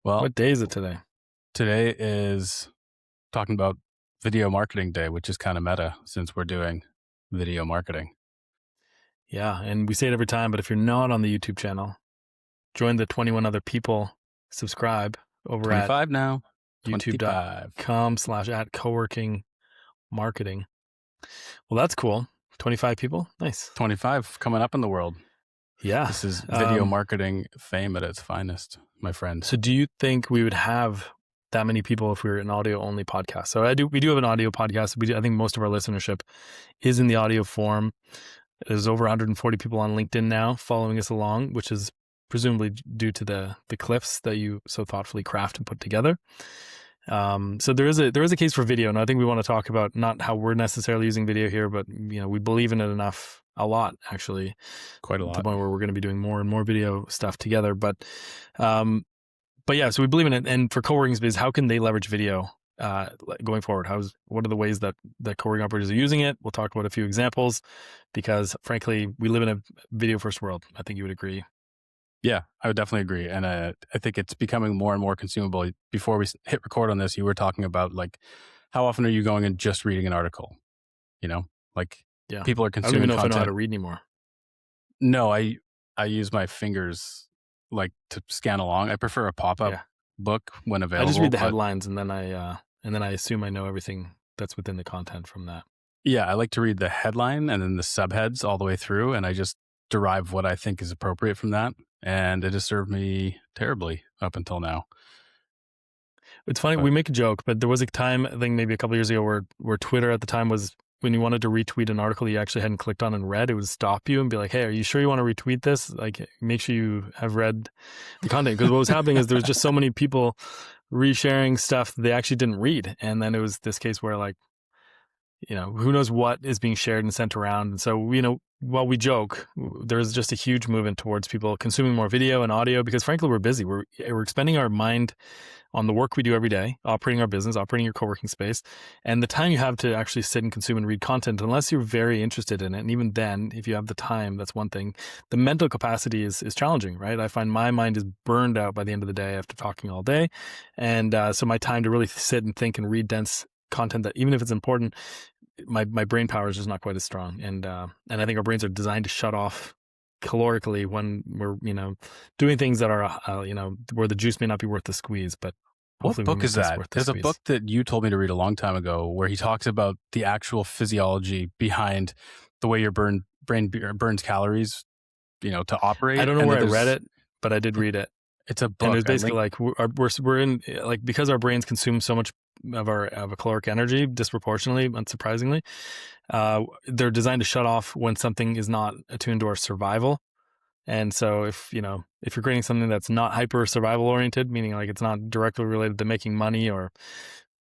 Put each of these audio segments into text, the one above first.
Well, What day is it today? today is talking about video marketing day, which is kind of meta since we're doing video marketing. Yeah, and we say it every time, but if you're not on the YouTube channel, join the 21 other people, subscribe over at 25 now. 25. youtube.com/at coworking marketing. Well, that's cool. 25 people. Nice. 25 coming up in the world. Yeah. This is video marketing fame at its finest, my friend. So do you think we would have that many people if we were an audio only podcast? So we do have an audio podcast. I think most of our listenership is in the audio form. There's over 140 people on LinkedIn now following us along, which is presumably due to the cliffs that you so thoughtfully craft and put together. So there is a case for video, and I think we want to talk about not how we're necessarily using video here, but we believe in it a lot actually, Quite a lot. to the point where we're going to be doing more and more video stuff together. But yeah, so we believe in it. And for co-working space, how can they leverage video going forward? What are the ways that co-working operators are using it? We'll talk about a few examples because frankly, we live in a video first world. I think you would agree. Yeah, I would definitely agree. And I think it's becoming more and more consumable. Before we hit record on this, you were talking about like, how often are you going and just reading an article? Yeah. People are I don't consuming even know if I content. know how to read anymore. No, I use my fingers to scan along. I prefer a pop-up book when available. I just read the headlines and then I assume I know everything that's within the content from that. Yeah, I like to read the headline and then the subheads all the way through, and I just derive what I think is appropriate from that. And it has served me terribly up until now. It's funny, we make a joke, but there was a time, I think maybe a couple of years ago, where Twitter at the time was, when you wanted to retweet an article you actually hadn't clicked on and read, it would stop you and be like, hey, are you sure you want to retweet this? Like, make sure you have read the content. Because what was happening is there was just so many people resharing stuff they actually didn't read. And then it was this case where who knows what is being shared and sent around. And so, while we joke, there's just a huge movement towards people consuming more video and audio because frankly, we're busy. We're expending our mind on the work we do every day, operating our business, operating your co-working space. And the time you have to actually sit and consume and read content, unless you're very interested in it, and even then, if you have the time, that's one thing. The mental capacity is challenging, right? I find my mind is burned out by the end of the day after talking all day. And so my time to really sit and think and read dense content that, even if it's important, my brain power is just not quite as strong. And I think our brains are designed to shut off calorically when we're, doing things that are, where the juice may not be worth the squeeze, but what book is that? There's a book that you told me to read a long time ago where he talks about the actual physiology behind the way your brain burns calories, to operate. I don't know where I read it, but I did read it. It's a book. And it was basically we're in, because our brains consume so much of a caloric energy disproportionately, unsurprisingly, they're designed to shut off when something is not attuned to our survival. And so if you're creating something that's not hyper survival oriented, meaning like it's not directly related to making money or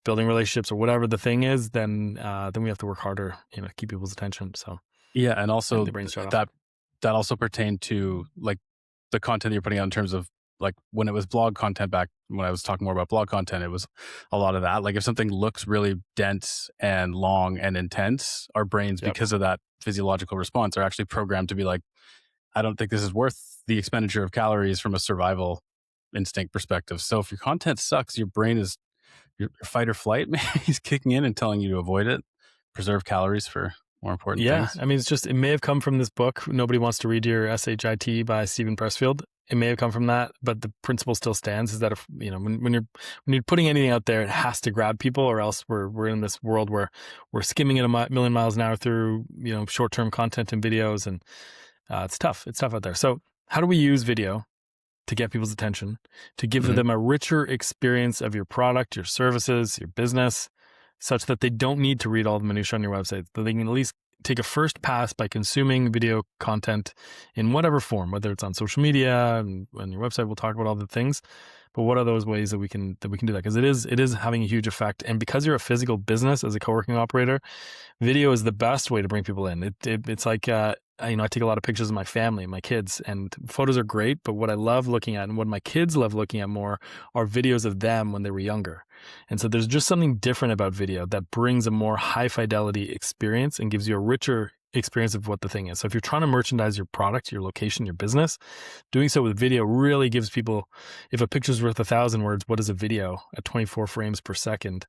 building relationships or whatever the thing is, then we have to work harder, to keep people's attention. So yeah, and also that also pertained to like the content you're putting out in terms of like when it was blog content back when I was talking more about blog content, it was a lot of that. Like if something looks really dense and long and intense, our brains, because of that physiological response, are actually programmed to be like, I don't think this is worth the expenditure of calories from a survival instinct perspective. So if your content sucks, your brain is, your fight or flight maybe is kicking in and telling you to avoid it, preserve calories for more important things. I mean, it may have come from this book, Nobody Wants to Read Your SHIT by Stephen Pressfield. It may have come from that, but the principle still stands, is that if, when you're putting anything out there, it has to grab people, or else we're in this world where we're skimming at a million miles an hour through, short-term content and videos. And it's tough. It's tough out there. So how do we use video to get people's attention, to give them a richer experience of your product, your services, your business, such that they don't need to read all the minutiae on your website, that they can at least take a first pass by consuming video content in whatever form, whether it's on social media and on your website. We'll talk about all the things, but what are those ways that we can do that? Because it is having a huge effect. And because you're a physical business as a co-working operator, video is the best way to bring people in. It's like, I take a lot of pictures of my family, my kids, and photos are great. But what I love looking at and what my kids love looking at more are videos of them when they were younger. And so there's just something different about video that brings a more high fidelity experience and gives you a richer experience of what the thing is. So if you're trying to merchandise your product, your location, your business, doing so with video really gives people, if a picture's worth 1,000 words, what is a video at 24 frames per second?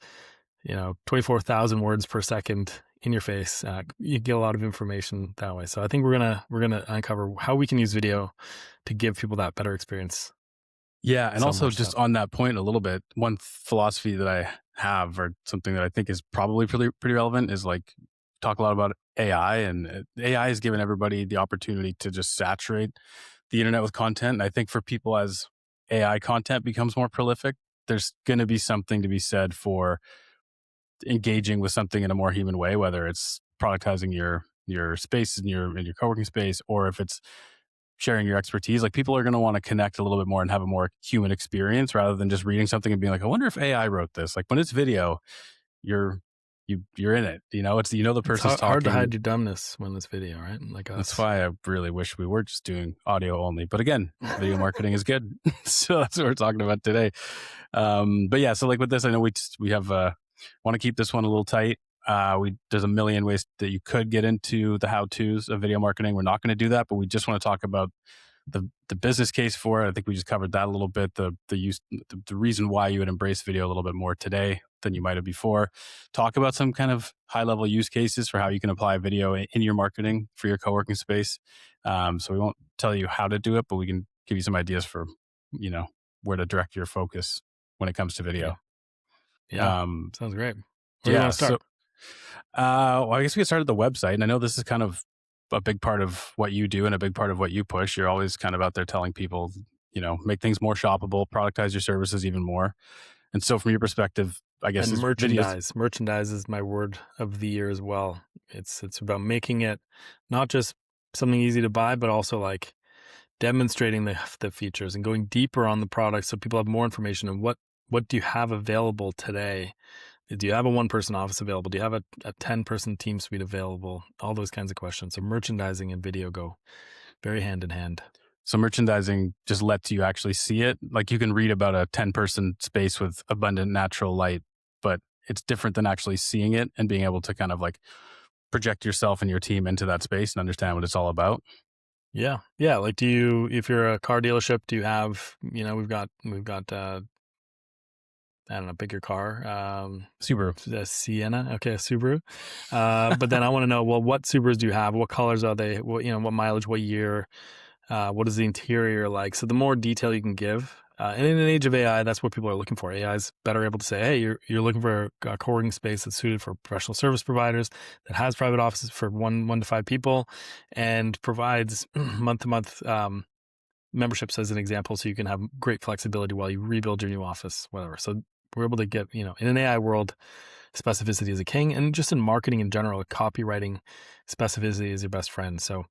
24,000 words per second in your face. You get a lot of information that way. So I think we're gonna uncover how we can use video to give people that better experience. Yeah, and So also much just so. on that point a little bit, one philosophy that I have, or something that I think is probably pretty relevant, is like talk a lot about AI, and AI has given everybody the opportunity to just saturate the internet with content. And I think for people, as AI content becomes more prolific, there's going to be something to be said for engaging with something in a more human way, whether it's productizing your space in your co-working space, or if it's sharing your expertise. Like, people are going to want to connect a little bit more and have a more human experience rather than just reading something and being like, I wonder if AI wrote this. Like, when it's video, you're you're in it. It's the It's person's hard to talking. hide your dumbness when it's video, right? Like That's us. why I really wish we were just doing audio only. But again, video marketing is good. So that's what we're talking about today. But yeah, so like with this, I know we have want to keep this one a little tight. There's a million ways that you could get into the how-tos of video marketing. We're not going to do that, but we just want to talk about the business case for it. I think we just covered that a little bit. The reason why you would embrace video a little bit more today than you might have before. Talk about some kind of high level use cases for how you can apply video in your marketing for your co-working space. So we won't tell you how to do it, but we can give you some ideas for where to direct your focus when it comes to Yeah. video. Yeah. Um, Sounds great. Where do you yeah. want to start? So well, I guess we get started at the website, and I know this is kind of a big part of what you do and a big part of what you push. You're always kind of out there telling people, make things more shoppable, productize your services even more. And so, from your perspective, I guess And is videos. merchandise. Merchandise is my word of the year as well. It's about making it not just something easy to buy, but also like demonstrating the features and going deeper on the product so people have more information. And what do you have available today? Do you have a one-person office available? Do you have a 10-person team suite available? All those kinds of questions. So merchandising and video go very hand in hand. So merchandising just lets you actually see it. Like, you can read about a 10-person space with abundant natural light, but it's different than actually seeing it and being able to kind of like project yourself and your team into that space and understand what it's all about. Yeah. Yeah. Like, if you're a car dealership, do you have, we've got, I don't know, pick your car. Subaru. A Sienna. Okay. A Subaru. But then I want to know, well, what Subarus do you have? What colors are they? What mileage, what year? What is the interior like? So the more detail you can give, and in an age of AI, that's what people are looking for. AI is better able to say, hey, you're looking for a co-working space that's suited for professional service providers, that has private offices for one to five people, and provides month to month memberships as an example, so you can have great flexibility while you rebuild your new office, whatever. So we're able to get, in an AI world, specificity is a king, and just in marketing in general, copywriting, specificity is your best friend. So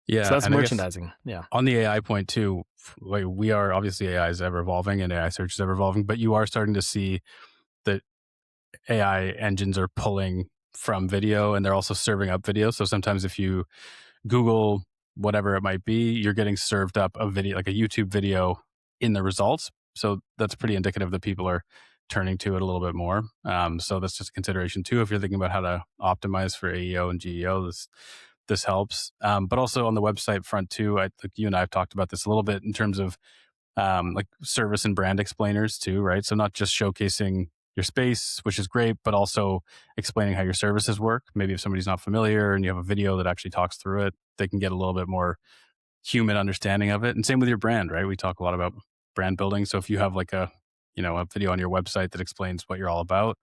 Yeah. that's And I guess merchandising. Yeah. on the AI point too, like, we are obviously, AI is ever evolving and AI search is ever evolving, but you are starting to see that AI engines are pulling from video, and they're also serving up video. So sometimes if you Google whatever it might be, you're getting served up a video, like a YouTube video, in the results. So that's pretty indicative that people are turning to it a little bit more. So that's just a consideration too. If you're thinking about how to optimize for AEO and GEO, this helps. But also on the website front too, like you and I have talked about this a little bit in terms of like service and brand explainers too, right? So not just showcasing your space, which is great, but also explaining how your services work. Maybe if somebody's not familiar and you have a video that actually talks through it, they can get a little bit more human understanding of it. And same with your brand, right? We talk a lot about brand building. So if you have like a video on your website that explains what you're all about,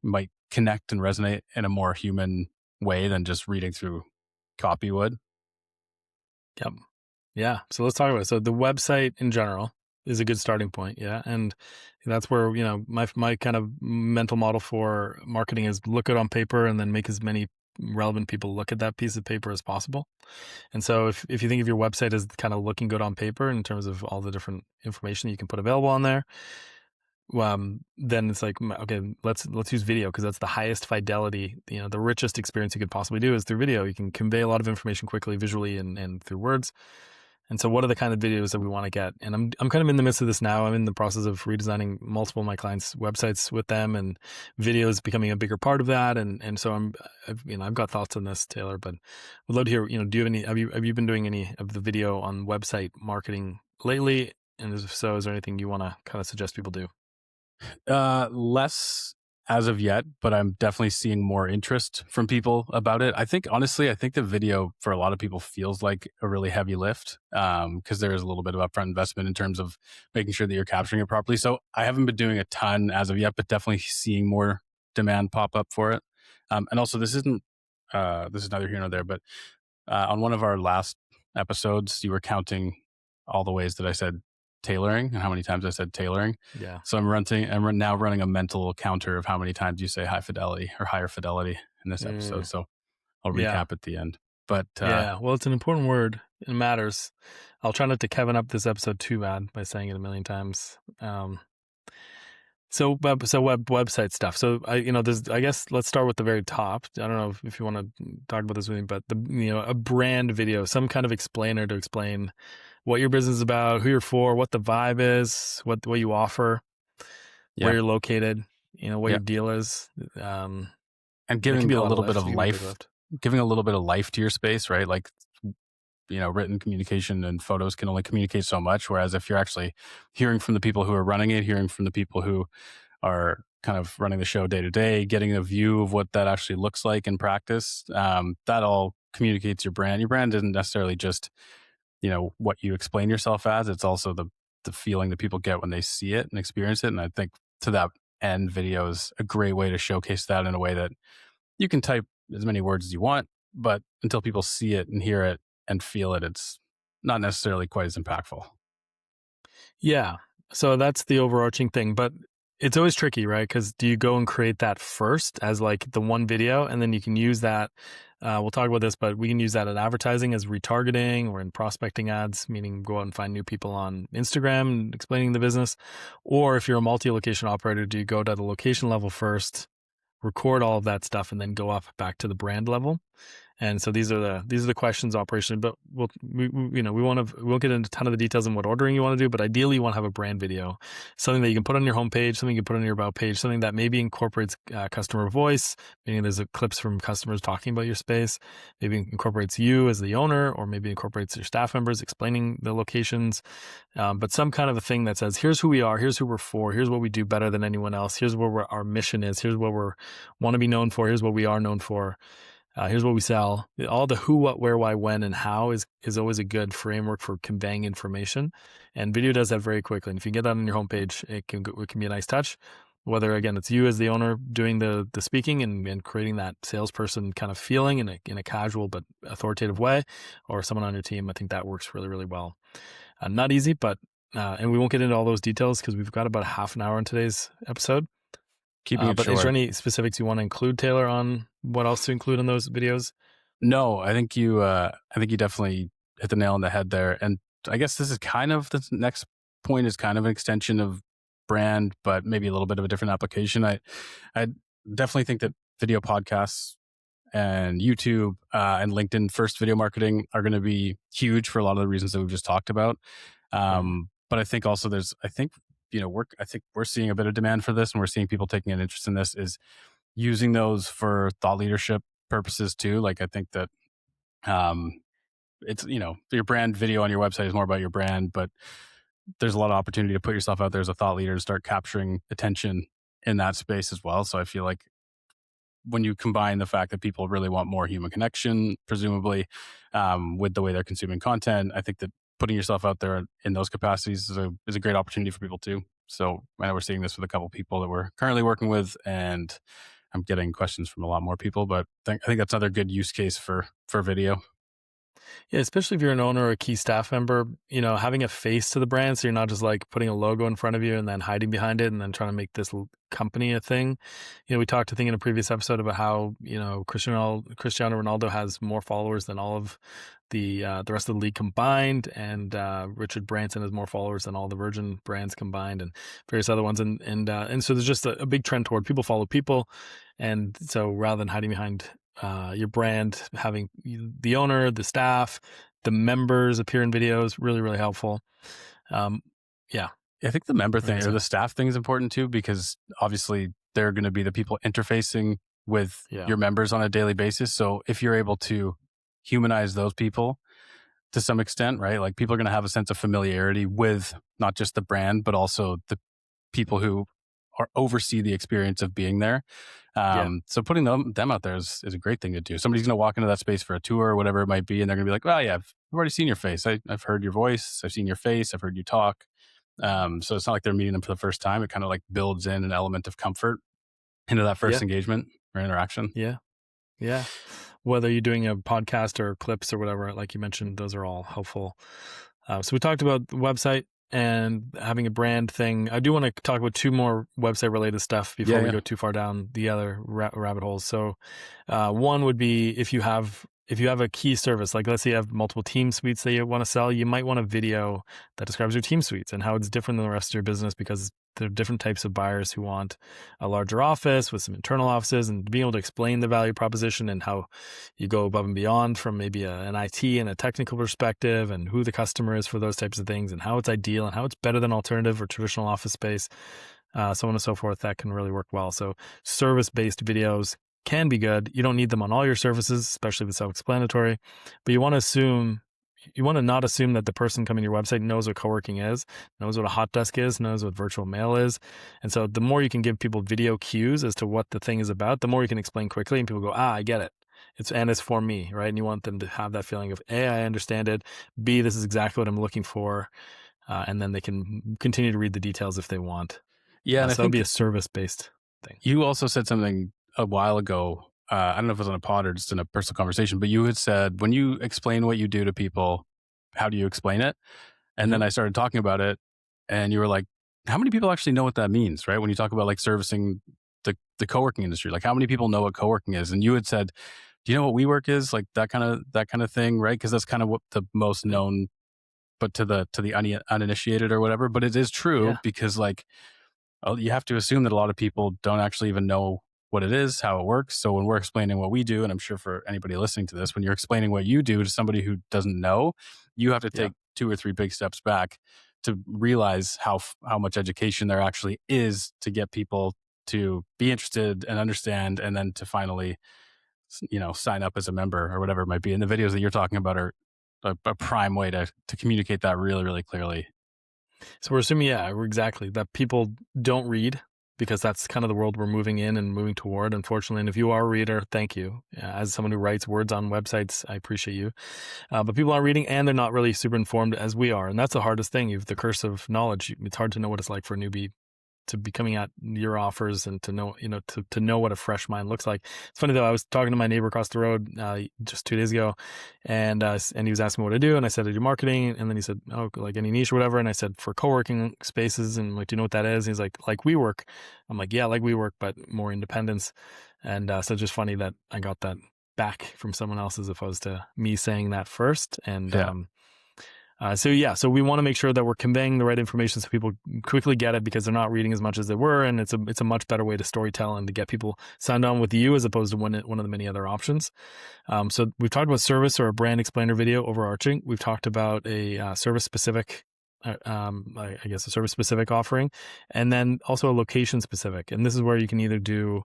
might connect and resonate in a more human way than just reading through copy would. Yep. Yeah. So let's talk about it. So the website in general is a good starting point. Yeah. And that's where, my kind of mental model for marketing is look it on paper and then make as many relevant people look at that piece of paper as possible. And so if you think of your website as kind of looking good on paper in terms of all the different information you can put available on there, then it's like, okay, let's use video, because that's the highest fidelity, the richest experience you could possibly do is through video. You can convey a lot of information quickly, visually, and through words. And so what are the kind of videos that we want to get? And I'm kind of in the midst of this now. I'm in the process of redesigning multiple of my clients' websites with them, and videos becoming a bigger part of that. And so I've got thoughts on this, Taylor, but would love to hear, do you have any, have you been doing any of the video on website marketing lately? And if so, is there anything you want to kind of suggest people do? Less as of yet, but I'm definitely seeing more interest from people about it. I think honestly, I think the video for a lot of people feels like a really heavy lift because there is a little bit of upfront investment in terms of making sure that you're capturing it properly. So I haven't been doing a ton as of yet, but definitely seeing more demand pop up for it. And also, this is neither here nor there, but on one of our last episodes, you were counting all the ways that I said tailoring and how many times I said tailoring. Yeah. So I'm now running a mental counter of how many times you say high fidelity or higher fidelity in this episode. So I'll Yeah. recap at the end. But Yeah. Well, it's an important word. It matters. I'll try not to Kevin up this episode too bad by saying it a million times. Website stuff. So I guess let's start with the very top. I don't know if you want to talk about this with me, but a brand video, some kind of explainer to explain what your business is about, who you're for, what the vibe is, what you offer, where yeah, you're located, what yeah, your deal is. and It can giving be a a lot of little bit lift. of It can be a big life, lift. giving a little bit of life to your space, right? Like written communication and photos can only communicate so much. Whereas if you're actually hearing from the people who are running it, hearing from the people who are kind of running the show day to day, getting a view of what that actually looks like in practice, that all communicates your brand. Your brand isn't necessarily just, what you explain yourself as. It's also the feeling that people get when they see it and experience it. And I think to that end, video is a great way to showcase that in a way that you can type as many words as you want, but until people see it and hear it and feel it, it's not necessarily quite as impactful. Yeah. So that's the overarching thing, but it's always tricky, right? Because do you go and create that first as like the one video, and then you can use that? We'll talk about this, but we can use that in advertising as retargeting or in prospecting ads, meaning go out and find new people on Instagram and explaining the business. Or if you're a multi-location operator, do you go to the location level first, record all of that stuff, and then go up back to the brand level? And so these are the questions operationally, but we'll get into a ton of the details in what ordering you want to do, but ideally you want to have a brand video, something that you can put on your homepage, something you can put on your about page, something that maybe incorporates customer voice, meaning there's clips from customers talking about your space, maybe incorporates you as the owner, or maybe incorporates your staff members explaining the locations, but some kind of a thing that says, here's who we are, here's who we're for, here's what we do better than anyone else, here's where our mission is, here's what we want to be known for, here's what we are known for. Here's what we sell. All the who, what, where, why, when, and how is always a good framework for conveying information. And video does that very quickly. And if you get that on your homepage, it can be a nice touch. Whether, again, it's you as the owner doing the speaking and creating that salesperson kind of feeling in a casual but authoritative way, or someone on your team, I think that works really, really well. Not easy, but and we won't get into all those details because we've got about half an hour in today's episode. Keeping it But short. is there any specifics you want to include, Taylor, on what else to include in those videos? No, I think you definitely hit the nail on the head there. And I guess this is kind of the next point is kind of an extension of brand, but maybe a little bit of a different application. I definitely think that video podcasts and YouTube and LinkedIn first video marketing are going to be huge for a lot of the reasons that we've just talked about. But I think also I think we're seeing a bit of demand for this, and we're seeing people taking an interest in this is using those for thought leadership purposes too. Like I think that it's your brand video on your website is more about your brand, but there's a lot of opportunity to put yourself out there as a thought leader and start capturing attention in that space as well. So I feel like when you combine the fact that people really want more human connection, presumably, with the way they're consuming content, I think that putting yourself out there in those capacities is a great opportunity for people too. So I know we're seeing this with a couple of people that we're currently working with, and I'm getting questions from a lot more people, but I think that's another good use case for video. Yeah, especially if you're an owner or a key staff member, having a face to the brand, so you're not just like putting a logo in front of you and then hiding behind it and then trying to make this company a thing. We talked, I think, in a previous episode about how Cristiano Ronaldo has more followers than all of the rest of the league combined, and Richard Branson has more followers than all the Virgin brands combined, and various other ones, and so there's just a big trend toward people follow people, and so rather than hiding behind your brand, having the owner, the staff, The members appear in videos, really, really helpful. Yeah. I think the member thing or So, the staff thing is important too, because obviously they're going to be the people interfacing with yeah. your members on a daily basis. So if you're able to humanize those people to some extent, right? Like people are going to have a sense of familiarity with not just the brand, but also the people who are oversee the experience of being there. Yeah. So putting them out there is a great thing to do. Somebody's going to walk into that space for a tour or whatever it might be, and they're going to be like, well, yeah, I've already seen your face. I've heard your voice. I've seen your face. I've heard you talk. So it's not like they're meeting them for the first time. It kind of like builds in an element of comfort into that first Yeah. engagement or interaction. Yeah. Yeah. Whether you're doing a podcast or clips or whatever, like you mentioned, those are all helpful. So we talked about the website and having a brand thing. I do want to talk about two more website related stuff before we go too far down the other rabbit holes. So one would be if you have a key service, like let's say you have multiple team suites that you want to sell, you might want a video that describes your team suites and how it's different than the rest of your business, because there are different types of buyers who want a larger office with some internal offices, and being able to explain the value proposition and how you go above and beyond from maybe an IT and a technical perspective, and who the customer is for those types of things, and how it's ideal and how it's better than alternative or traditional office space, so on and so forth. That can really work well. So service-based videos can be good. You don't need them on all your services, especially if it's self-explanatory, but you want to not assume that the person coming to your website knows what co-working is, knows what a hot desk is, knows what virtual mail is. And so the more you can give people video cues as to what the thing is about, the more you can explain quickly and people go, I get it. It's for me, right? And you want them to have that feeling of A, I understand it. B, this is exactly what I'm looking for. And then they can continue to read the details if they want. Yeah. And so that would be a service-based thing. You also said something a while ago. I don't know if it was on a pod or just in a personal conversation, but you had said, when you explain what you do to people, how do you explain it? And then I started talking about it, and you were like, how many people actually know what that means, right? When you talk about like servicing the co-working industry, like how many people know what co-working is? And you had said, do you know what WeWork is? Like that kind of thing, right? Because that's kind of what the most known, but to the uninitiated or whatever. But it is true because like, you have to assume that a lot of people don't actually even know what it is, how it works. So when we're explaining what we do, and I'm sure for anybody listening to this, when you're explaining what you do to somebody who doesn't know, you have to take 2 or 3 big steps back to realize how much education there actually is to get people to be interested and understand, and then to finally, sign up as a member or whatever it might be. And the videos that you're talking about are a prime way to communicate that really, really clearly. So we're assuming, exactly, that people don't read, because that's kind of the world we're moving in and moving toward, unfortunately. And if you are a reader, thank you. As someone who writes words on websites, I appreciate you. But people aren't reading, and they're not really super informed as we are. And that's the hardest thing. You have the curse of knowledge. It's hard to know what it's like for a newbie to be coming at your offers and to know, to know what a fresh mind looks like. It's funny though, I was talking to my neighbor across the road just 2 days ago, and he was asking me what I do, and I said, I do marketing, and then he said, oh, like any niche or whatever, and I said, for co-working spaces, and like, do you know what that is? And he's like WeWork. I'm like, yeah, like WeWork, but more independence. And so it's just funny that I got that back from someone else as opposed to me saying that first. And so we want to make sure that we're conveying the right information so people quickly get it, because they're not reading as much as they were, and it's a much better way to storytell and to get people signed on with you as opposed to one of the many other options. So we've talked about service or a brand explainer video overarching. We've talked about a service specific, I guess a service specific offering, and then also a location specific. And this is where you can either do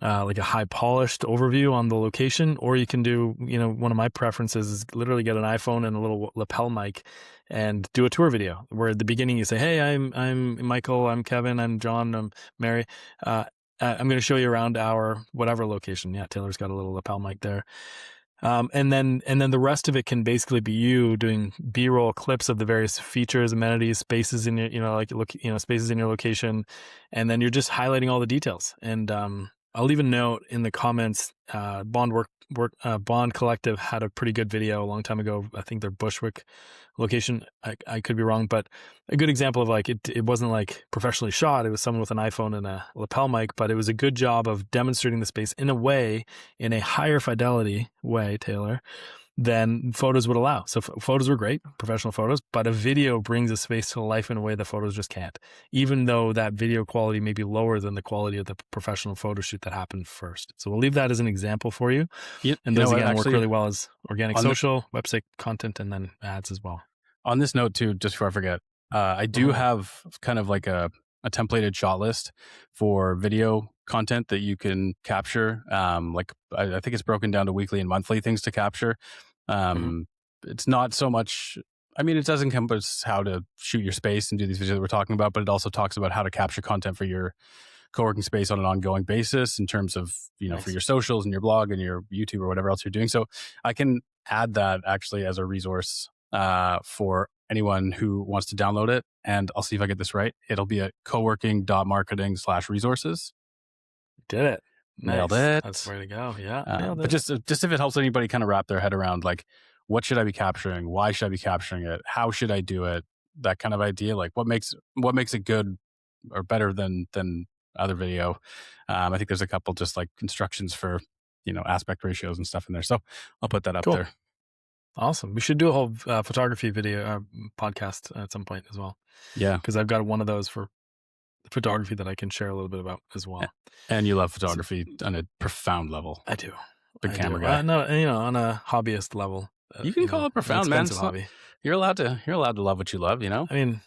like a high polished overview on the location, or you can do, one of my preferences is literally get an iPhone and a little lapel mic and do a tour video where at the beginning you say, hey, I'm Michael, I'm Kevin, I'm John, I'm Mary. I'm going to show you around our whatever location. Yeah, Taylor's got a little lapel mic there. And then the rest of it can basically be you doing B-roll clips of the various features, amenities, spaces in your, spaces in your location. And then you're just highlighting all the details. And, I'll leave a note in the comments. Bond Collective had a pretty good video a long time ago. I think their Bushwick location. I could be wrong, but a good example of like it wasn't like professionally shot. It was someone with an iPhone and a lapel mic, but it was a good job of demonstrating the space in a higher fidelity way, Taylor, than photos would allow. So photos were great, professional photos, but a video brings a space to life in a way that photos just can't, even though that video quality may be lower than the quality of the professional photo shoot that happened first. So we'll leave that as an example for you. And those again work really well as organic social, website content, and then ads as well. On this note too, just before I forget, I do have kind of like a templated shot list for video content that you can capture. Like I think it's broken down to weekly and monthly things to capture. It's not so much, I mean, it does encompass how to shoot your space and do these videos that we're talking about, but it also talks about how to capture content for your co-working space on an ongoing basis in terms of, for your socials and your blog and your YouTube or whatever else you're doing. So I can add that actually as a resource for anyone who wants to download it. And I'll see if I get this right. It'll be at coworking.marketing/resources. Did it. Nailed it. That's where to go. Yeah. But just if it helps anybody kind of wrap their head around, like, what should I be capturing? Why should I be capturing it? How should I do it? That kind of idea, like what makes it good or better than other video. I think there's a couple just like instructions for, aspect ratios and stuff in there. So I'll put that up there. Awesome. We should do a whole photography video podcast at some point as well. Yeah. Because I've got one of those for photography that I can share a little bit about as well. And you love photography on a profound level. I do. Big camera guy. No, on a hobbyist level. You can call it profound, man. Hobby. You're allowed to love what you love, I mean,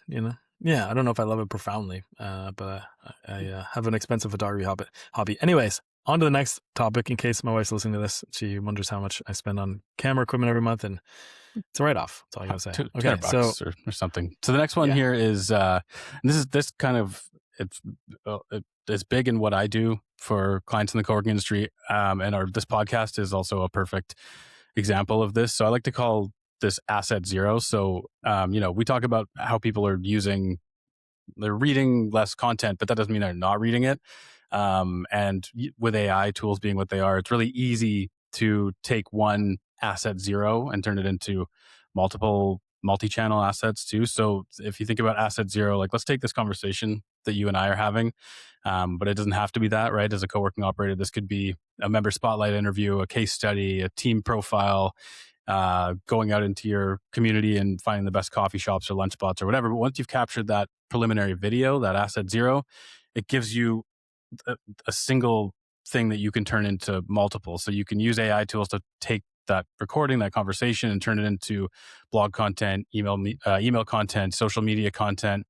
yeah, I don't know if I love it profoundly, but I have an expensive photography hobby. Anyways, on to the next topic. In case my wife's listening to this, she wonders how much I spend on camera equipment every month, and it's a write-off. That's all I gotta say. Okay, so or something. So the next one here is this kind of it's big in what I do for clients in the co-working industry, and this podcast is also a perfect example of this. So I like to call this asset zero. So we talk about how people are they're reading less content, but that doesn't mean they're not reading it. And with AI tools being what they are, it's really easy to take one asset zero and turn it into multiple multi-channel assets too. So if you think about asset zero, like let's take this conversation that you and I are having, but it doesn't have to be that, right? As a co-working operator, this could be a member spotlight interview, a case study, a team profile, going out into your community and finding the best coffee shops or lunch spots or whatever. But once you've captured that preliminary video, that asset zero, it gives you a single thing that you can turn into multiple. So you can use AI tools to take that recording, that conversation, and turn it into blog content, email content, social media content,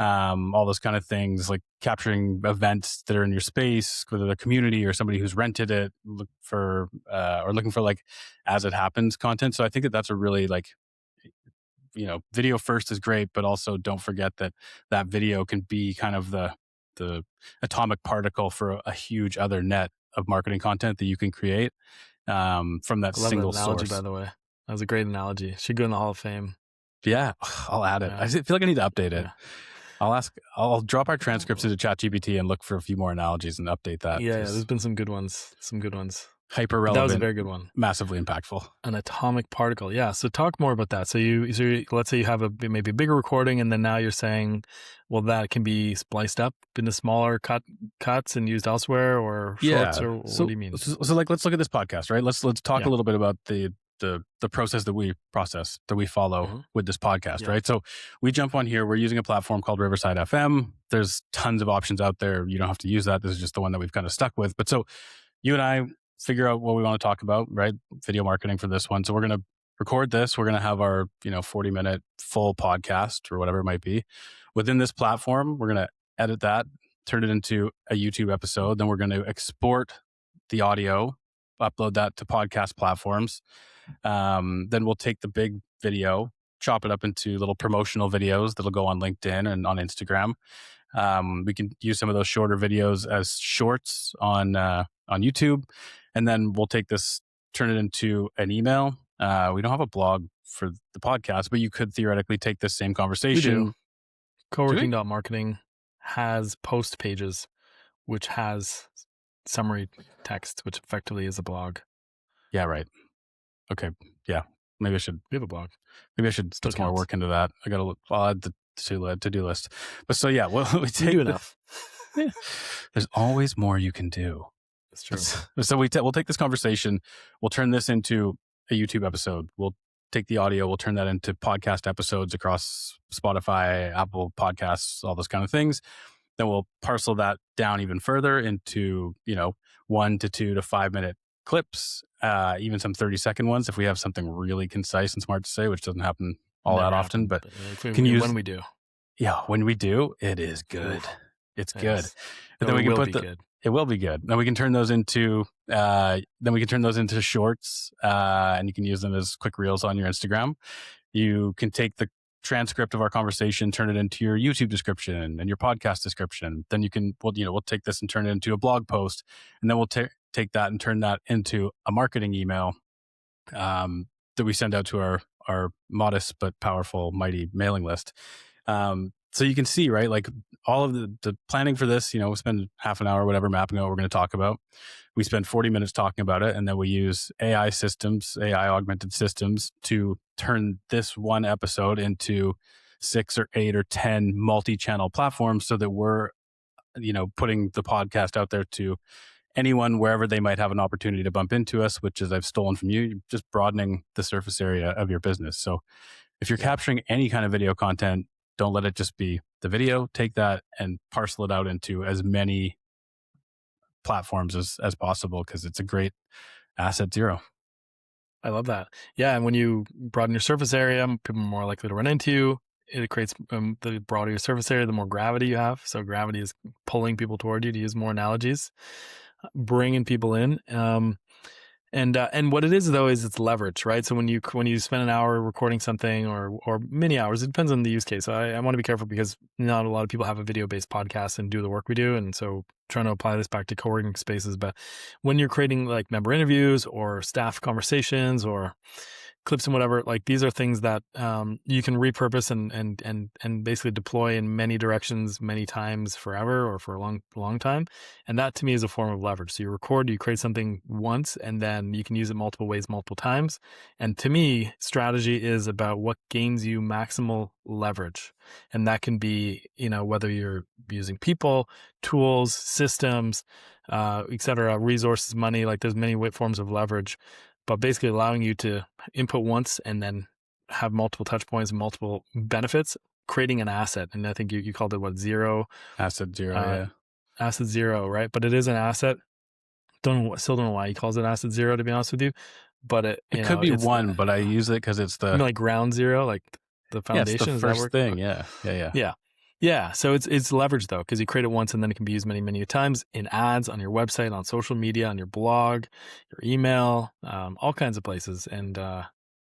all those kind of things, like capturing events that are in your space, whether they're community or somebody who's rented it, looking for like as it happens content. So I think that's a really video first is great, but also don't forget that video can be kind of the atomic particle for a huge other net of marketing content that you can create from that single analogy, source. By the way, that was a great analogy. Should go in the Hall of Fame. Yeah, I'll add it. I feel like I need to update it. Yeah. I'll drop our transcripts into ChatGPT and look for a few more analogies and update that. Yeah, there's been some good ones. Hyper relevant. That was a very good one. Massively impactful. An atomic particle. Yeah. So talk more about that. So let's say you have maybe a bigger recording, and then now you're saying, well, that can be spliced up into smaller cuts and used elsewhere, or shorts, or what do you mean? So like, let's look at this podcast, right? Let's talk a little bit about the process that we follow with this podcast, right? So we jump on here. We're using a platform called Riverside FM. There's tons of options out there. You don't have to use that. This is just the one that we've kind of stuck with. But so you and I figure out what we want to talk about, right? Video marketing for this one. So we're going to record this. We're going to have our 40-minute full podcast or whatever it might be. Within this platform, we're going to edit that, turn it into a YouTube episode. Then we're going to export the audio, upload that to podcast platforms. Then we'll take the big video, chop it up into little promotional videos that'll go on LinkedIn and on Instagram. We can use some of those shorter videos as shorts on YouTube. And then we'll take this, turn it into an email. We don't have a blog for the podcast, but you could theoretically take this same conversation. We do. Coworking.marketing has post pages, which has summary text, which effectively is a blog. Yeah, right. Okay. Yeah. Maybe I should. We have a blog. Maybe I should put some more work into that. I'll add the to-do list. But so yeah, well, we take enough. There's always more you can do. That's true. So we'll take this conversation. We'll turn this into a YouTube episode. We'll take the audio, we'll turn that into podcast episodes across Spotify, Apple Podcasts, all those kind of things. Then we'll parcel that down even further into, 1 to 2 to 5 minute clips, even some 30-second ones if we have something really concise and smart to say, which doesn't happen all Never that often. happened, But can use when we do. Yeah, when we do, it is good. Oof. It's good. Yes. And then we can put good. It will be good. Then we can turn those into shorts, and you can use them as quick reels on your Instagram. You can take the transcript of our conversation, turn it into your YouTube description and your podcast description. Then we'll take this and turn it into a blog post, and then we'll take that and turn that into a marketing email that we send out to our modest but powerful, mighty mailing list. So you can see, right, like all of the planning for this, we spend half an hour or whatever mapping out what we're going to talk about. We spend 40 minutes talking about it, and then we use AI augmented systems to turn this one episode into 6 or 8 or 10 multi-channel platforms so that we're, putting the podcast out there to anyone wherever they might have an opportunity to bump into us, which is I've stolen from you, just broadening the surface area of your business. So if you're capturing any kind of video content, don't let it just be the video. Take that and parcel it out into as many platforms as possible, because it's a great asset zero. I love that. Yeah. And when you broaden your surface area, people are more likely to run into you. It creates the broader your surface area, the more gravity you have. So gravity is pulling people toward you, to use more analogies, bringing people in. And what it is, though, is it's leverage, right? So when you spend an hour recording something or many hours, it depends on the use case. I want to be careful because not a lot of people have a video-based podcast and do the work we do. And so trying to apply this back to co-working spaces. But when you're creating like member interviews or staff conversations or clips and whatever, like these are things that you can repurpose and basically deploy in many directions, many times, forever or for a long time. And that to me is a form of leverage. So you create something once, and then you can use it multiple ways, multiple times. And to me, strategy is about what gains you maximal leverage. And that can be, whether you're using people, tools, systems, et cetera, resources, money, like there's many forms of leverage. But basically allowing you to input once and then have multiple touch points and multiple benefits, creating an asset. And I think you called it zero? Asset zero, yeah. Asset zero, right? But it is an asset. Still don't know why he calls it asset zero, to be honest with you. But it could be one, but I use it because it's the like ground zero, like the foundation. Yeah, it's the first thing. Yeah. So it's leverage though, because you create it once and then it can be used many, many times in ads, on your website, on social media, on your blog, your email, all kinds of places. And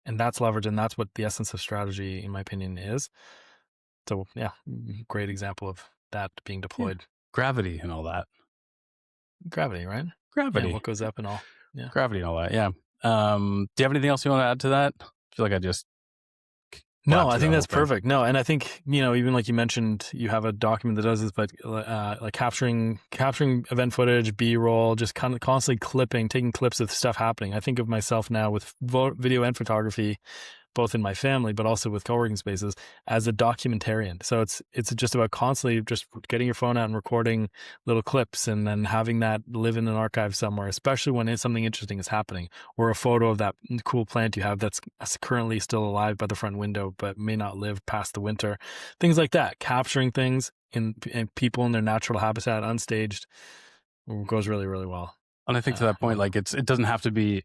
that's leverage. And that's what the essence of strategy, in my opinion, is. So yeah, great example of that being deployed. Yeah. Gravity and all that. Gravity, right? Gravity. Yeah, what goes up and all. Yeah. Gravity and all that. Yeah. Do you have anything else you want to add to that? I feel like I just... No, I think that's perfect. No, and I think, even like you mentioned, you have a document that does this, but like capturing event footage, B-roll, just kind of constantly taking clips of stuff happening. I think of myself now with video and photography, both in my family, but also with co-working spaces, as a documentarian. So it's just about constantly just getting your phone out and recording little clips and then having that live in an archive somewhere, especially when something interesting is happening, or a photo of that cool plant you have that's currently still alive by the front window, but may not live past the winter. Things like that, capturing things in people in their natural habitat, unstaged, goes really, really well. And I think to that point, like it doesn't have to be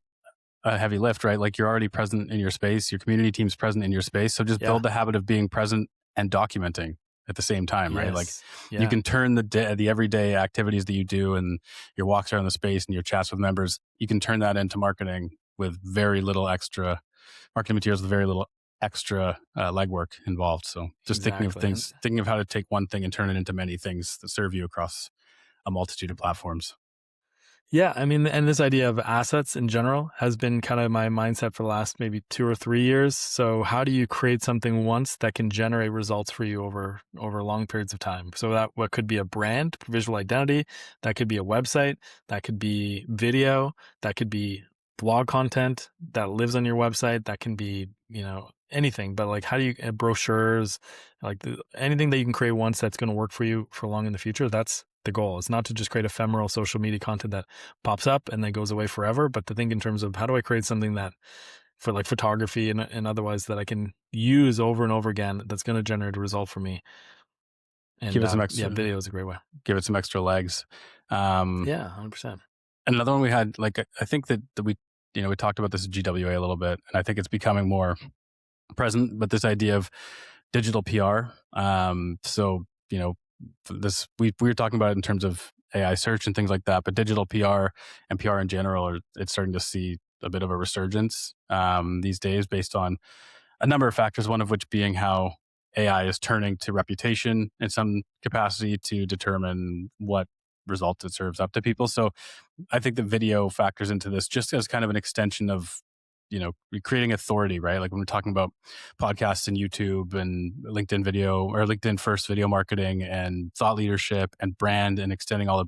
a heavy lift, right? Like you're already present in your space, your community team's present in your space. So just build the habit of being present and documenting at the same time, right? Like you can turn the everyday activities that you do and your walks around the space and your chats with members, you can turn that into marketing with very little extra marketing materials, with very little extra legwork involved. So just thinking of how to take one thing and turn it into many things that serve you across a multitude of platforms. Yeah, I mean, and this idea of assets in general has been kind of my mindset for the last maybe 2 or 3 years. So how do you create something once that can generate results for you over long periods of time? So that what could be a brand, visual identity, that could be a website, that could be video, that could be blog content that lives on your website, that can be, anything. But like, how do you brochures, like anything that you can create once that's going to work for you for long in the future? That's the goal. Is not to just create ephemeral social media content that pops up and then goes away forever, but to think in terms of how do I create something that for like photography and otherwise that I can use over and over again that's going to generate a result for me. And Give it some yeah, extra, video is a great way. give it some extra legs. Yeah, 100%. Another one we had, like, I think that we, we talked about this at GWA a little bit, and I think it's becoming more present, but this idea of digital PR. So, this, we were talking about it in terms of AI search and things like that, but digital PR and PR in general, it's starting to see a bit of a resurgence these days based on a number of factors, one of which being how AI is turning to reputation in some capacity to determine what results it serves up to people. So I think the video factors into this just as kind of an extension of, creating authority, right? Like when we're talking about podcasts and YouTube and LinkedIn video or LinkedIn first video marketing and thought leadership and brand and extending your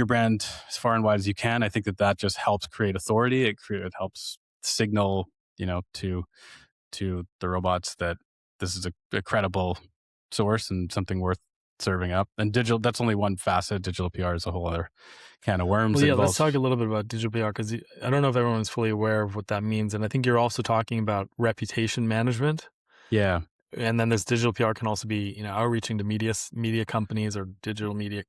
brand as far and wide as you can. I think that just helps create authority. It helps signal, to the robots that this is a credible source and something worth serving up. And that's only one facet. Digital PR is a whole other can of worms. Well, yeah, let's talk a little bit about digital PR because I don't know if everyone's fully aware of what that means. And I think you're also talking about reputation management. Yeah. And then this digital PR can also be, outreaching to media companies or digital media,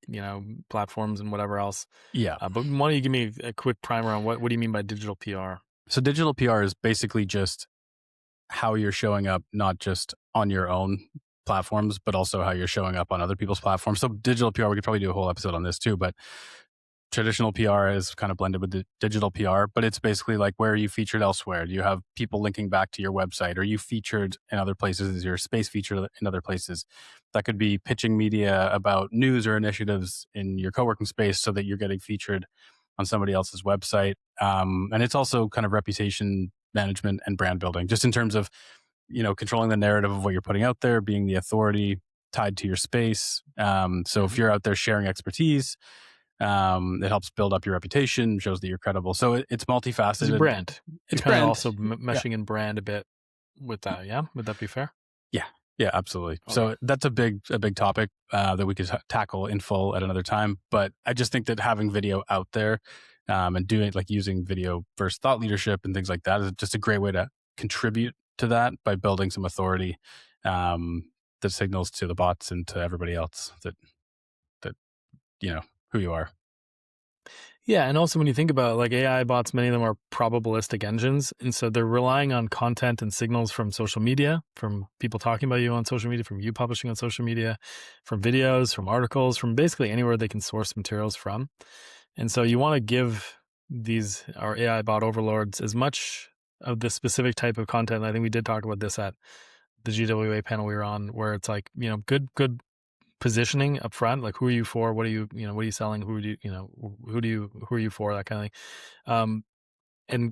platforms and whatever else. Yeah. But why don't you give me a quick primer on what do you mean by digital PR? So digital PR is basically just how you're showing up, not just on your own platforms, but also how you're showing up on other people's platforms. So digital PR, we could probably do a whole episode on this too, but traditional PR is kind of blended with the digital PR, but it's basically like, where are you featured elsewhere? Do you have people linking back to your website? Are you featured in other places? Is your space featured in other places? That could be pitching media about news or initiatives in your co-working space so that you're getting featured on somebody else's website. And it's also kind of reputation management and brand building, just in terms of, controlling the narrative of what you're putting out there, being the authority tied to your space. So if you're out there sharing expertise, it helps build up your reputation, shows that you're credible. So it's multifaceted. It's brand. It's kind brand. of also meshing in brand a bit with that. Yeah, would that be fair? Yeah, absolutely. Okay. So that's a big topic that we could tackle in full at another time. But I just think that having video out there and doing using video first thought leadership and things like that is just a great way to contribute to that by building some authority that signals to the bots and to everybody else that who you are. Yeah, and also when you think about AI bots, many of them are probabilistic engines, and so they're relying on content and signals from social media, from people talking about you on social media, from you publishing on social media, from videos, from articles, from basically anywhere they can source materials from. And so you want to give our AI bot overlords as much of the specific type of content. I think we did talk about this at the GWA panel we were on, where it's good positioning up front, like who are you for, what are you selling, who are you for, that kind of thing,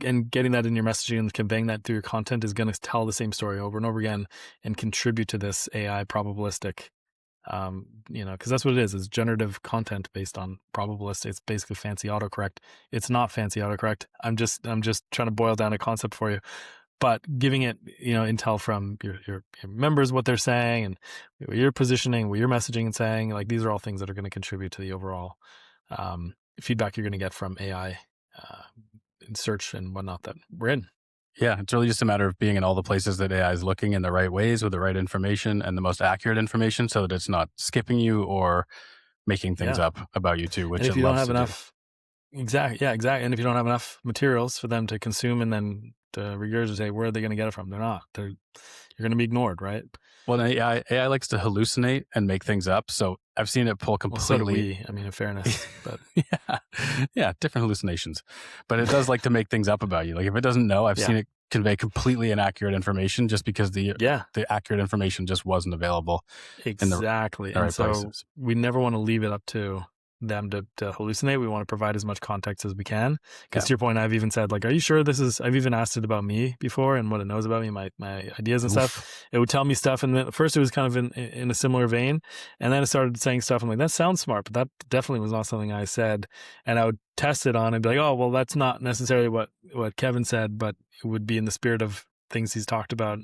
and getting that in your messaging and conveying that through your content is going to tell the same story over and over again and contribute to this AI probabilistic, because that's what it is generative content based on probabilistic. It's basically fancy autocorrect. It's not fancy autocorrect. I'm just trying to boil down a concept for you. But giving it, intel from your members, what they're saying, and what you're positioning, what you're messaging and saying, these are all things that are going to contribute to the overall feedback you're going to get from AI in search and whatnot that we're in. Yeah, it's really just a matter of being in all the places that AI is looking in the right ways with the right information and the most accurate information, so that it's not skipping you or making things up about you too, which and if it you don't loves have to enough, exactly. And if you don't have enough materials for them to consume and then to regurgitate, where are they going to get it from? They're not. You're going to be ignored, right? Well, AI likes to hallucinate and make things up. So I've seen it pull completely. Well, so do we. I mean, in fairness, but yeah, different hallucinations. But it does like to make things up about you. Like if it doesn't know, I've seen it convey completely inaccurate information just because the accurate information just wasn't available. Exactly. In the right and so places. We never want to leave it up to them to hallucinate. We want to provide as much context as we can. Because to your point, I've even said, are you sure I've even asked it about me before and what it knows about me, my ideas and stuff. It would tell me stuff. And then at first it was kind of in a similar vein. And then it started saying stuff. I'm like, that sounds smart, but that definitely was not something I said. And I would test it on and be like, oh, well, that's not necessarily what Kevin said, but it would be in the spirit of things he's talked about.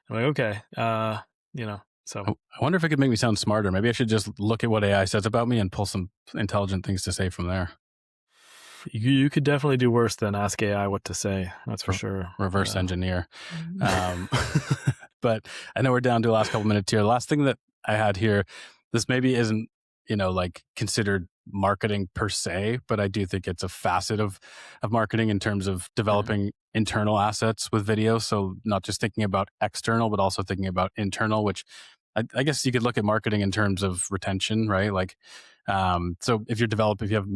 I'm like, okay, So I wonder if it could make me sound smarter. Maybe I should just look at what AI says about me and pull some intelligent things to say from there. You could definitely do worse than ask AI what to say. That's for sure. Reverse engineer. But I know we're down to the last couple minutes here. The last thing that I had here, this maybe isn't, like considered marketing per se, but I do think it's a facet of marketing in terms of developing internal assets with video. So not just thinking about external, but also thinking about internal, which I guess you could look at marketing in terms of retention, right? Like, so if you have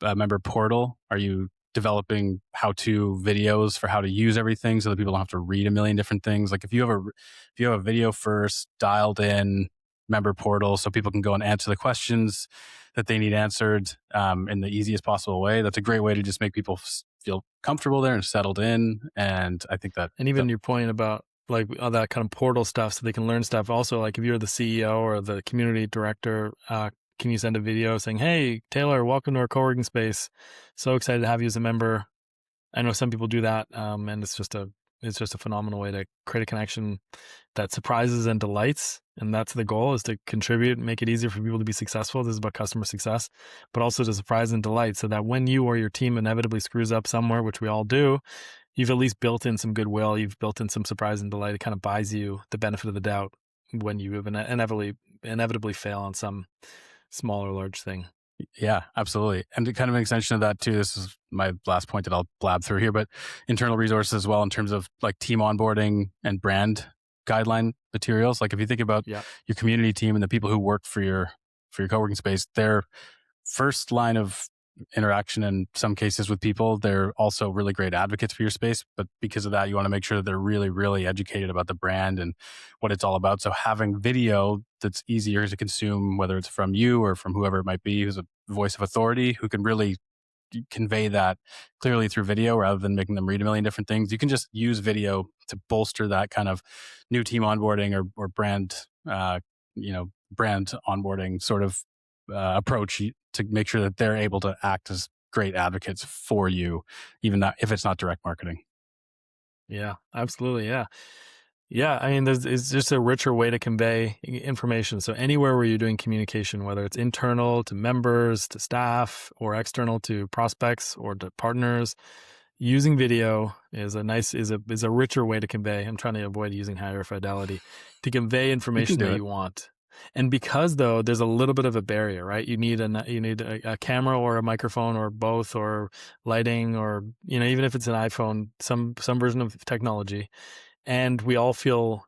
a member portal, are you developing how-to videos for how to use everything so that people don't have to read a million different things? Like if you have a video first dialed in member portal so people can go and answer the questions that they need answered in the easiest possible way, that's a great way to just make people feel comfortable there and settled in. And I think that, and even your point about like all that kind of portal stuff so they can learn stuff. Also, like if you're the CEO or the community director, can you send a video saying, "Hey, Taylor, welcome to our co-working space. So excited to have you as a member." I know some people do that, and it's just a phenomenal way to create a connection that surprises and delights. And that's the goal, is to contribute, make it easier for people to be successful. This is about customer success, but also to surprise and delight, so that when you or your team inevitably screws up somewhere, which we all do, you've at least built in some goodwill. You've built in some surprise and delight. It kind of buys you the benefit of the doubt when you inevitably fail on some small or large thing. Yeah, absolutely. And to kind of an extension of that too, this is my last point that I'll blab through here, but internal resources as well in terms of like team onboarding and brand guideline materials. Like if you think about your community team and the people who work for your co-working space, their first line of interaction in some cases with people, they're also really great advocates for your space. But because of that, you want to make sure that they're really, really educated about the brand and what it's all about. So having video that's easier to consume, whether it's from you or from whoever it might be, who's a voice of authority, who can really convey that clearly through video rather than making them read a million different things. You can just use video to bolster that kind of new team onboarding or brand, brand onboarding sort of approach to make sure that they're able to act as great advocates for you, even if it's not direct marketing. Yeah, absolutely. Yeah. Yeah, I mean, it's just a richer way to convey information. So anywhere where you're doing communication, whether it's internal to members, to staff, or external to prospects or to partners, using video is a richer way to convey. I'm trying to avoid using higher fidelity to convey information that you want. And because though there's a little bit of a barrier, right? You need a camera or a microphone or both, or lighting, or even if it's an iPhone, some version of technology. And we all feel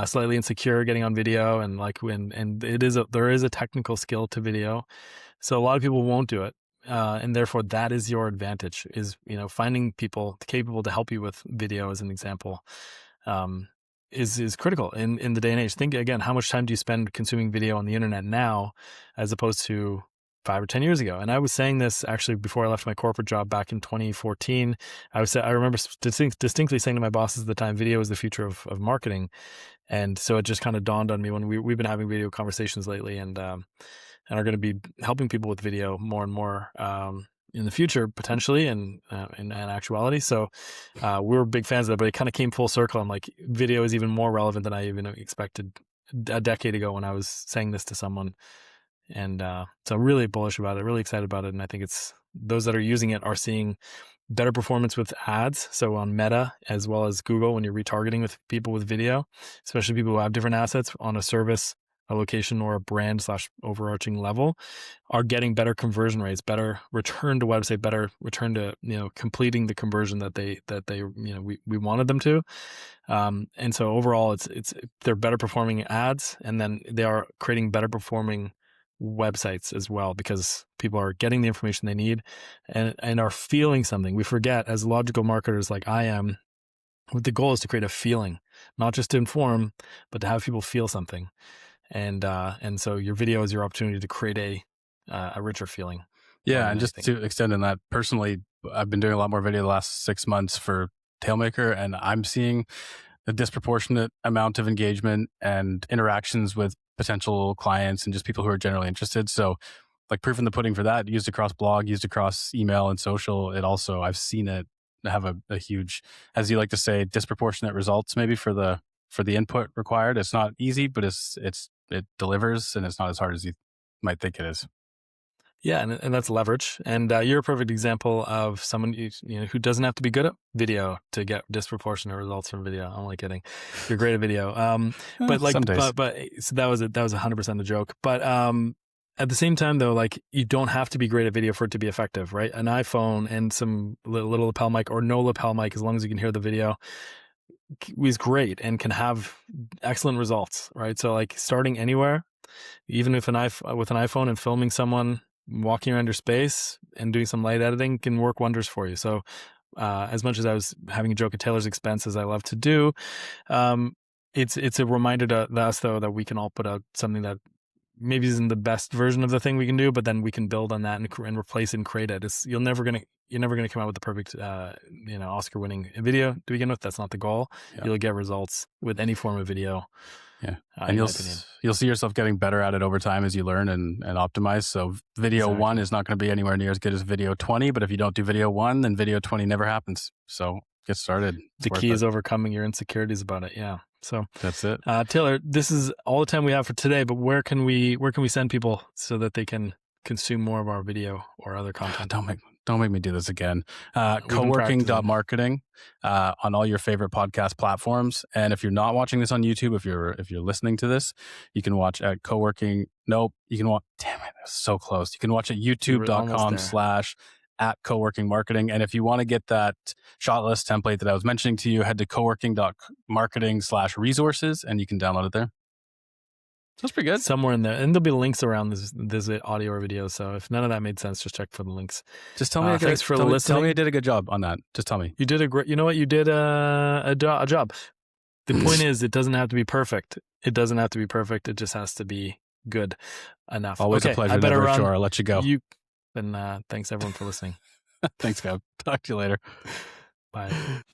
slightly insecure getting on video, and there is a technical skill to video, so a lot of people won't do it, and therefore that is your advantage, is finding people capable to help you with video, as an example, is critical in the day and age. Think again, how much time do you spend consuming video on the internet now, as opposed to 5 or 10 years ago? And I was saying this actually before I left my corporate job back in 2014. I remember distinctly saying to my bosses at the time, video is the future of marketing. And so it just kind of dawned on me when we've been having video conversations lately, and are going to be helping people with video more and more in the future, potentially, and in actuality. So we're big fans of that, but it kind of came full circle. I'm like, video is even more relevant than I even expected a decade ago when I was saying this to someone. And so I'm really bullish about it, really excited about it. And I think it's those that are using it are seeing better performance with ads. So on Meta as well as Google, when you're retargeting with people with video, especially people who have different assets on a service, a location, or a brand / overarching level, are getting better conversion rates, better return to website, better return to completing the conversion that they we wanted them to. And so overall, they're better performing ads, and then they are creating better performing websites as well, because people are getting the information they need and are feeling something. We forget, as logical marketers like I am, the goal is to create a feeling, not just to inform, but to have people feel something. And so your video is your opportunity to create a richer feeling. Yeah, and just to extend on that, personally, I've been doing a lot more video the last 6 months for Tailmaker, and I'm seeing a disproportionate amount of engagement and interactions with potential clients and just people who are generally interested. So like proof in the pudding for that, used across blog, used across email and social. I've seen it have a huge, as you like to say, disproportionate results maybe for the input required. It's not easy, but it delivers, and it's not as hard as you might think it is. Yeah, and that's leverage. And you're a perfect example of someone who doesn't have to be good at video to get disproportionate results from video. I'm only kidding. You're great at video. But like, Some days. but so that was 100% a joke. But at the same time, though, like you don't have to be great at video for it to be effective, right? An iPhone and some little lapel mic or no lapel mic, as long as you can hear the video, is great and can have excellent results, right? So like starting anywhere, even with an iPhone and filming someone walking around your space and doing some light editing can work wonders for you. So as much as I was having a joke at Taylor's expense, as I love to do, it's a reminder to us though that we can all put out something that maybe isn't the best version of the thing we can do, but then we can build on that and replace and create it. You're never gonna come out with the perfect Oscar-winning video to begin with. That's not the goal. Yeah. You'll get results with any form of video. Yeah, and you'll see yourself getting better at it over time as you learn and optimize. So video 1 is not going to be anywhere near as good as video 20, but if you don't do video 1, then video 20 never happens. So get started. The key is overcoming your insecurities about it. Yeah. So that's it. Taylor, this is all the time we have for today, but where can we send people so that they can consume more of our video or other content? Don't make me do this again. Coworking.marketing on all your favorite podcast platforms. And if you're not watching this on YouTube, if you're listening to this, you can watch at Coworking. Nope. You can watch, damn it, that's so close. You can watch at youtube.com/@coworking marketing. And if you want to get that shot list template that I was mentioning to you, head to coworking.marketing/resources and you can download it there. That's pretty good. Somewhere in there. And there'll be links around this audio or video. So if none of that made sense, just check for the links. Just tell me. Thanks for listening. Tell me I did a good job on that. Just tell me. You did you know what? You did a job. The point is, it doesn't have to be perfect. It doesn't have to be perfect. It just has to be good enough. Always a pleasure. Never a chore. I'll let you go. Thanks everyone for listening. Thanks, Gab. Talk to you later. Bye.